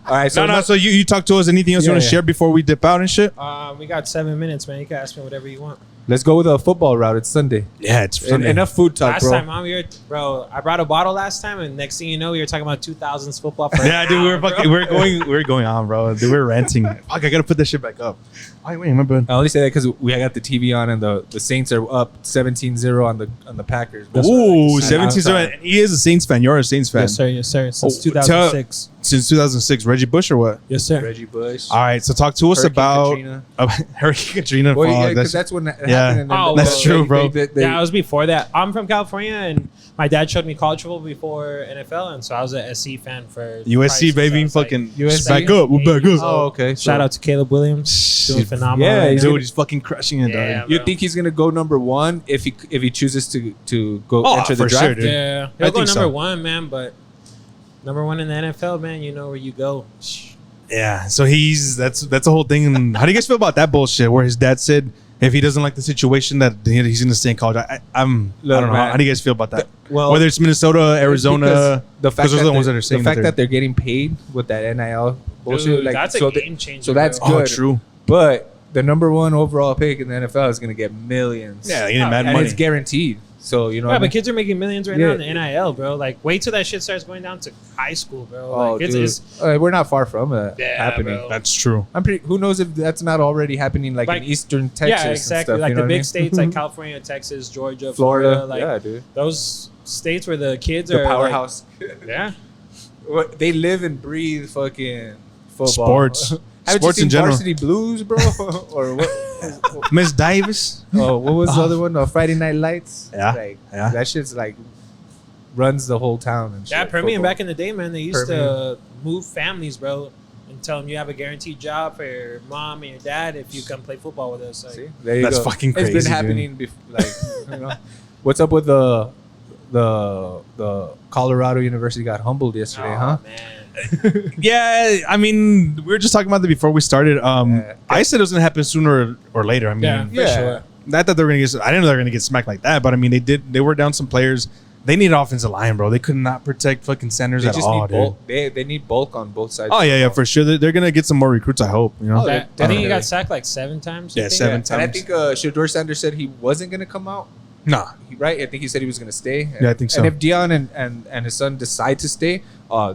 All right, so So you talk to us. Anything else you Yeah, want to yeah. share before we dip out and shit? We got 7 minutes, man. You can ask me whatever you want. let's go with a football route. It's Sunday. Yeah, it's And enough food talk, Last bro. time, Mom, bro, I brought a bottle last time, and next thing you know, we were talking about 2000s football. For Yeah, an dude, hour, bro. we were going on, bro. Dude, we were ranting. Fuck, I gotta put that shit back up. Wait, my bad. I only say that because we got the TV on and the Saints are up 17-0 on the Packers. That's what I Ooh, like to see. 17. And he is a Saints fan. You're a Saints fan. Yes, sir. Yes, sir. Since Oh, 2006. Since 2006. Reggie Bush or what? Yes, sir. Reggie Bush. All right, so talk to us Hurricane about Katrina. Hurricane Katrina. Well, yeah, fuck, because that's when that yeah. happened. And then Oh, that's true, bro. Yeah, it was before that. I'm from California, and my dad showed me college football before NFL, and so I was a SC fan for USC, Christ, baby. so I was Fucking USC? back up. We're back up. Oh, okay. Shout out to Caleb Williams, doing phenomenal. Yeah, right he's now. Dude, he's fucking crushing it, Yeah, dog. You bro. think he's gonna go number one if he chooses to go Oh, enter the for draft? sure, dude. Yeah, I he'll go think number so. one, man. But number one in the NFL, man. You know where you go. Yeah, so that's the whole thing. And how do you guys feel about that bullshit? Where his dad said if he doesn't like the situation that he's going to stay in college. I don't know. Man. How do you guys feel about that? Well, whether it's Minnesota, Arizona, the fact those are the ones that are saying the fact that they're getting paid with that NIL bullshit, Dude, like that's a game changer. So that's bro. good. Oh, true. But the number one overall pick in the NFL is going to get millions. Yeah, getting mad and money. it's guaranteed. So you know, Yeah, but kids are making millions right Yeah. now in the NIL, bro. Like, wait till that shit starts going down to high school, bro. Oh, Like, dude. it's We're not far from that Yeah, happening. bro. That's true. I'm pretty. Who knows if that's not already happening, like in Eastern Texas? yeah, and exactly. stuff, Like you know the what I big mean? states, like California, Texas, Georgia, Florida. Like Yeah, dude. those states where the kids The are powerhouse. Like, yeah. They live and breathe fucking football. Sports. Haven't Sports you seen in general. Varsity Blues, bro? Or what? Miss Davis. Oh, what was the other one? Friday Night Lights. Yeah, Like, yeah. that shit's like runs the whole town and shit. Yeah, Permian football. back in the day, man, they used to move families, bro, and tell them you have a guaranteed job for your mom and your dad if you come play football with us. Like, See, there you That's go. fucking It's crazy, been dude. happening, like, you know. What's up with the Colorado University got humbled yesterday, huh? man. Yeah, I mean, we were just talking about that before we started. Yeah. I said it was gonna happen sooner or later. I mean, Yeah, for Yeah. sure. not that they were gonna get. I didn't know they were gonna get smacked like that, but I mean, they did. They were down some players. They need an offensive line, bro. They could not protect fucking centers They at just all, need dude. bulk. They need bulk on both sides. Oh of the yeah, ball. for sure. They're gonna get some more recruits. I hope. You know. Oh, That, I think he definitely. got sacked like 7 times. I Yeah, think. 7 And I times. think Shador Sanders said he wasn't gonna come out. Nah. Right? I think he said he was gonna stay. Yeah, I think so. And if Dion and his son decide to stay,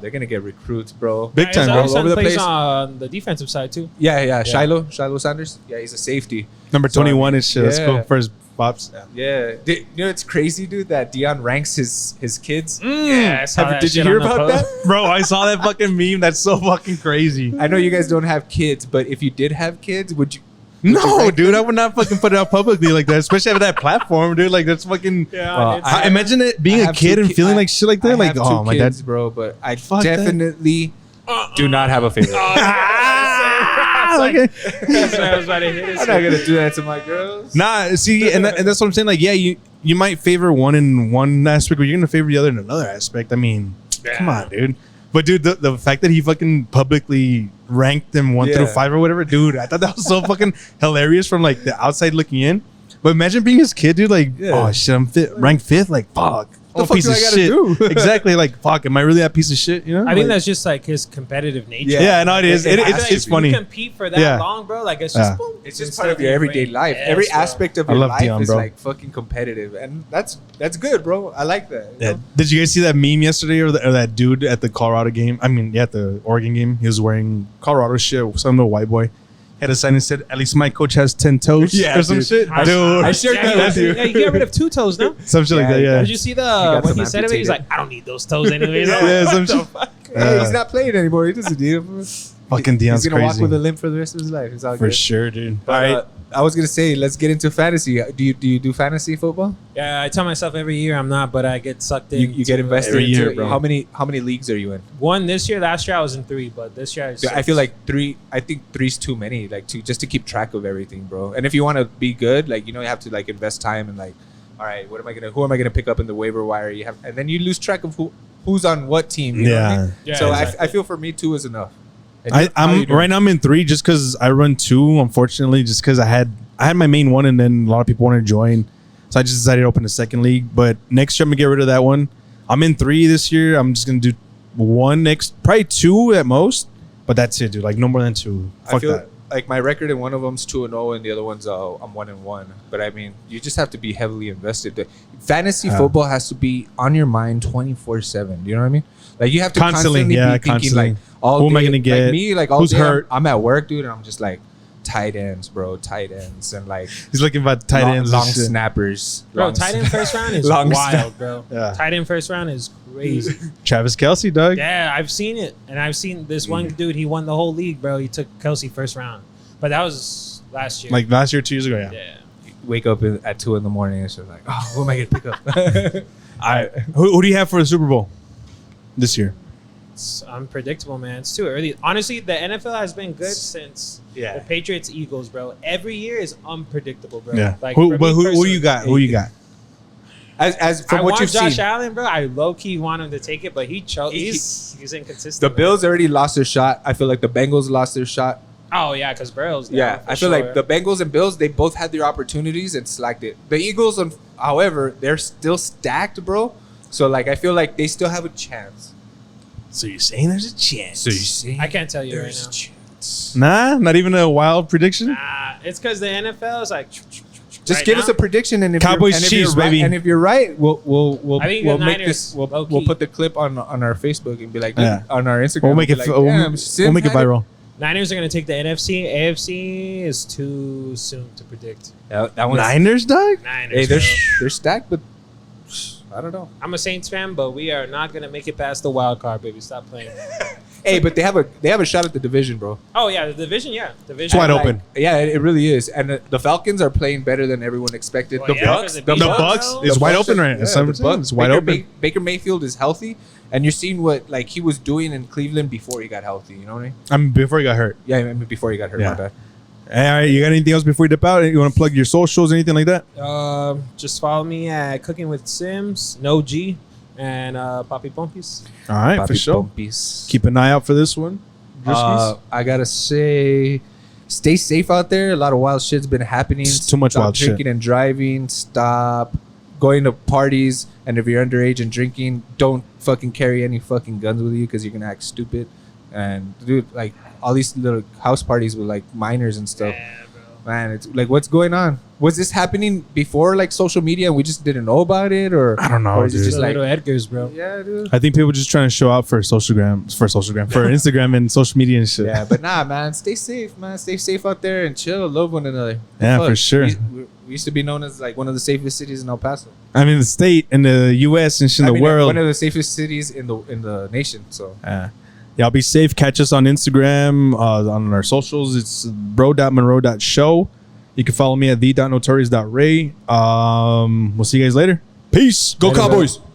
they're gonna get recruits, bro. Big Yeah, time, his bro. other All son over the plays place. on the defensive side too. Yeah. Shiloh Sanders. Yeah, he's a safety. Number So, 21 is shit. Let's yeah. go for his pops. Yeah. You know it's crazy, dude, that Dion ranks his kids. Yeah, I saw that Did you shit hear on the about post. that? Bro, I saw that fucking meme. That's so fucking crazy. I know you guys don't have kids, but if you did have kids, would you? No, rank dude, them? I would not fucking put it out publicly like that, especially with that platform, dude. Like that's fucking. Yeah, it's- I imagine it being I a have kid two and ki- feeling I- like shit like that. I Like, have oh two my kids, dad. bro. But I Fuck that. definitely do not have a favorite. Okay. That's what I was about to hit. I'm not gonna do that to my girls. Nah, see, and that's what I'm saying. Like, yeah, you might favor one in one aspect, but you're gonna favor the other in another aspect. I mean, come on, dude. But dude, the fact that he fucking publicly ranked them 1 through Yeah. 5 or whatever, dude, I thought that was so fucking hilarious from like the outside looking in. But imagine being his kid, dude. Like, Yeah. oh shit, I'm ranked 5th. Like, fuck. The I'm a fuck piece do of I gotta shit. do? Exactly. Like, fuck. Am I really that piece of shit? You know? I think Like- that's just like his competitive nature. Yeah, no, it is. It has It's to it's be. funny. You compete for that Yeah. long, bro. Like it's Yeah. just boom. It's just part of your everyday life. Every aspect of I your love life Dion, is bro. like fucking competitive, and that's good, bro. I like that. you Yeah. know? Did you guys see that meme yesterday or that dude at the Colorado game? I mean, yeah, at the Oregon game. He was wearing Colorado shit. Some little white boy had a sign that said, "At least my coach has 10 toes." Yeah, or some dude. shit. I- Dude, I shared that with you. Yeah, you get rid of 2 toes now. some shit like Yeah, that. Yeah. Did you see got when some he said it? He's amputated. like, I don't need those toes anyways. Yeah, some What the shit. fuck? Hey, he's not playing anymore. He doesn't need him. Fucking Dion's He's gonna walk crazy. with a limp for the rest of his life. It's all For good. sure, dude. All But, right. I was gonna say, let's get into fantasy. Do you do fantasy football? Yeah, I tell myself every year I'm not, but I get sucked in. You get invested Every into year, it. bro. How many leagues are you in? One this year. Last year I was in 3, but this year Dude, I feel like 3. I think 3's too many. Like just to keep track of everything, bro. And if you want to be good, like you have to like invest time and like, all right, who am I gonna pick up in the waiver wire? You have, and then you lose track of who's on what team. You know what I mean? Yeah, So exactly. I feel for me 2 is enough. And how you I'm doing? right now. I'm in 3 just because I run 2. Unfortunately, just because I had my main one, and then a lot of people want to join, so I just decided to open a second league. But next year I'm gonna get rid of that one. I'm in 3 this year. I'm just gonna do 1 next, probably 2 at most. But that's it, dude. Like no more than 2. I Fuck feel that. like my record in one of them's 2-0, and the other one's I'm 1-1. But I mean, you just have to be heavily invested. Fantasy football has to be on your mind 24/7. You know what I mean? Like you have to constantly be thinking like, all Who am I day- gonna get? Like me, like all Who's day, hurt? I'm at work, dude, and I'm just like tight ends, bro, tight ends, and like He's looking about tight ends, long and shit. snappers, bro, long tight end first round is long wild, bro. Yeah. Tight end first round is crazy. Travis Kelce, dog. Yeah, I've seen it, and I've seen this one dude. He won the whole league, bro. He took Kelsey first round, but that was last year. Like last year, 2 years ago. Yeah. yeah. Wake up at 2 in the morning and she's like, oh, who am I gonna pick up? Who do you have for the Super Bowl this year? It's unpredictable, man. It's too early. Honestly, the NFL has been good since Yeah. the Patriots Eagles, bro. Every year is unpredictable, bro. Yeah. Like, Who for but me who you personally- got? Who you got? As from I what want you've Josh seen, Allen, bro. I low key want him to take it, but he's inconsistent. the Bills already lost their shot. I feel like the Bengals lost their shot. Oh yeah, because Burrow's down, Yeah, for I feel sure. like the Bengals and Bills, they both had their opportunities and slacked it. The Eagles, however, they're still stacked, bro. So like, I feel like they still have a chance. So you're saying there's a chance? So you see, I can't tell you right there's now. a chance. Nah, not even a wild prediction. Nah, it's because the NFL is like. Just right give now, us a prediction, and if Cowboys, you're, and if Chiefs, you're right, baby. and if you're right, we'll I think we'll the make Niners, this. We'll low-key. put the clip on our Facebook and be like, Yeah. on our Instagram. We'll make be it. like, We'll "Damn, make Sim it had viral. Niners are gonna take the NFC. AFC is too soon to predict. That one's, Niners, dog. Niners. hey, bro. they're stacked, but I don't know. I'm a Saints fan, but we are not gonna make it past the wild card, baby. Stop playing. Hey, but they have a shot at the division, bro. Oh yeah, the division. Yeah, division. It's wide Like, open. Yeah, it really is. And the Falcons are playing better than everyone expected. Well, the yeah, Bucks, because The Bucks, Bucks bro. is wide Bucks open are- right now. yeah, It's the Bucks- wide Baker open. Baker Mayfield is healthy, and you're seeing what like he was doing in Cleveland before he got healthy. You know what I mean? I mean, before he got hurt. Yeah, I mean, before he got hurt. Yeah. My bad. All right, you got anything else before you dip out? You want to plug your socials, anything like that? Just follow me at Cooking with Sims, No G, and Papi Pompis. All right, for Papi sure. Pompies. Keep an eye out for this one. Driskies. I gotta say, stay safe out there. A lot of wild shit's been happening. It's too much Stop wild shit. drinking and driving. Stop going to parties. And if you're underage and drinking, don't fucking carry any fucking guns with you because you're gonna act stupid. And dude, like all these little house parties with like minors and stuff. Man, it's like, what's going on? Was this happening before like social media and we just didn't know about it, or I don't know, or is it dude. just Just like, little Edgars, bro. yeah, dude. I think people just trying to show out for for Instagram and social media and shit. Yeah, but nah, man, stay safe, man. Stay safe out there and chill. Love one another. Yeah, Fuck. for sure. We used to be known as like one of the safest cities in El Paso. I mean, the state and the U.S. and shit in I the mean, world. one of the safest cities in the nation. So Y'all be safe. Catch us on Instagram, on our socials. It's bro.monroe.show. You can follow me at the.notorious.ray. We'll see you guys later. Peace. Go Later, Cowboys. bro.